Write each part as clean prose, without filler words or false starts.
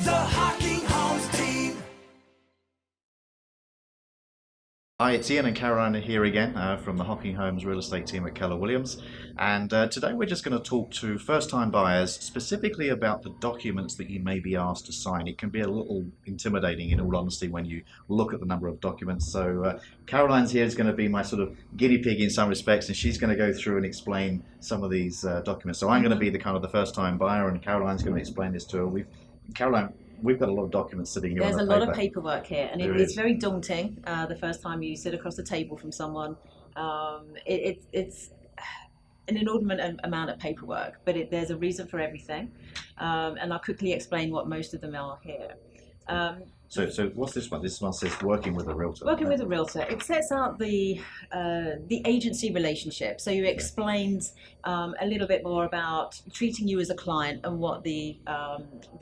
The Hocking Homes team. Hi, it's Ian and Caroline here again from the Hocking Homes real estate team at Keller Williams, and today we're just going to talk to first-time buyers specifically about the documents that you may be asked to sign. It can be a little intimidating, in all honesty, when you look at the number of documents. So Caroline's here is going to be my sort of guinea pig in some respects, and she's going to go through and explain some of these documents. So I'm going to be the kind of the first-time buyer, and Caroline's going to explain this to her. Caroline, we've got a lot of documents sitting here. There's on a the lot paper. of paperwork here, and it's very daunting the first time you sit across the table from someone. It's an inordinate amount of paperwork, but there's a reason for everything, and I'll quickly explain what most of them are here. So what's this one? This one says working with a realtor. Working with a realtor. It sets out the agency relationship. So you explained a little bit more about treating you as a client and what the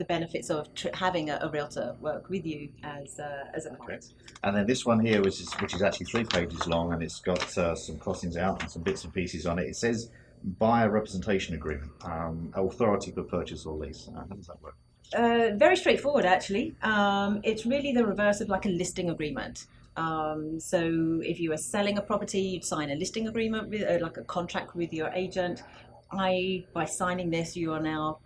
benefits of having a realtor work with you as a client. Okay. And then this one here, which is actually 3 pages long, and it's got some crossings out and some bits and pieces on it. It says buyer representation agreement, authority for purchase or lease. How does that work? Very straightforward, actually. It's really the reverse of like a listing agreement. So if you are selling a property, you'd sign a listing agreement with like a contract with your agent. By signing this, you are now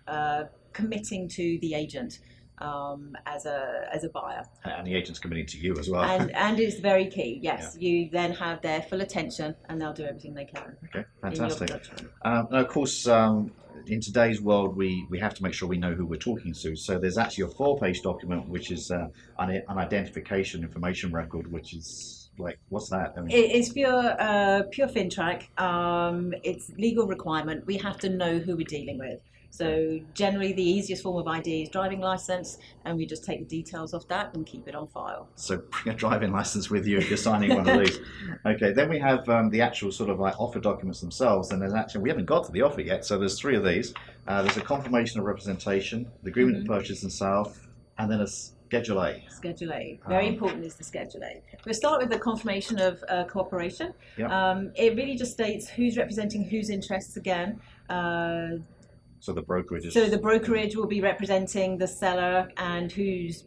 committing to the agent as a buyer. And the agent's committing to you as well. And it's very key. Yes, Yeah. You then have their full attention, and they'll do everything they can. Okay, fantastic. And of course, in today's world, we have to make sure we know who we're talking to. So there's actually a 4-page document, which is an identification information record, which is like, what's that? I mean, it's pure FinTrack. It's legal requirement. We have to know who we're dealing with. So generally the easiest form of ID is driving license, and we just take the details off that and keep it on file. So bring a driving license with you if you're signing one of these. Okay, then we have the actual sort of like offer documents themselves, and there's actually, we haven't got to the offer yet, so there's 3 of these. There's a confirmation of representation, the agreement of purchase and sale, and then a Schedule A. Schedule A. Very important is the Schedule A. We'll start with the confirmation of cooperation. Yep. It really just states who's representing whose interests again. So the brokerage is... So the brokerage will be representing the seller, and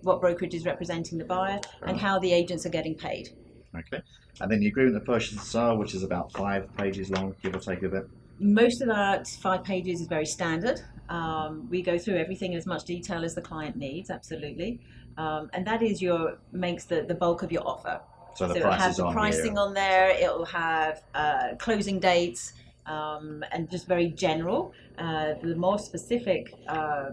what brokerage is representing the buyer, and how the agents are getting paid. Okay. And then the agreement of purchase and sale, which is about 5 pages long, give or take a bit. Most of that 5 pages is very standard. We go through everything in as much detail as the client needs, absolutely. And that is makes the bulk of your offer. So the it'll price have is the on pricing here. on there, it'll have closing dates, and just very general. The more specific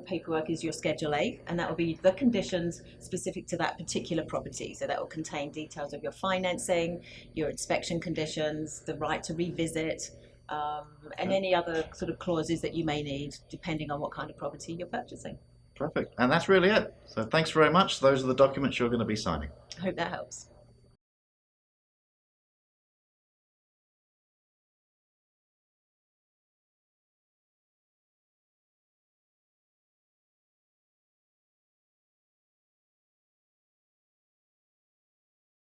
paperwork is your Schedule A, and that will be the conditions specific to that particular property. So that will contain details of your financing, your inspection conditions, the right to revisit, and any other sort of clauses that you may need depending on what kind of property you're purchasing. Perfect. And that's really it. So thanks very much. Those are the documents you're going to be signing. I hope that helps.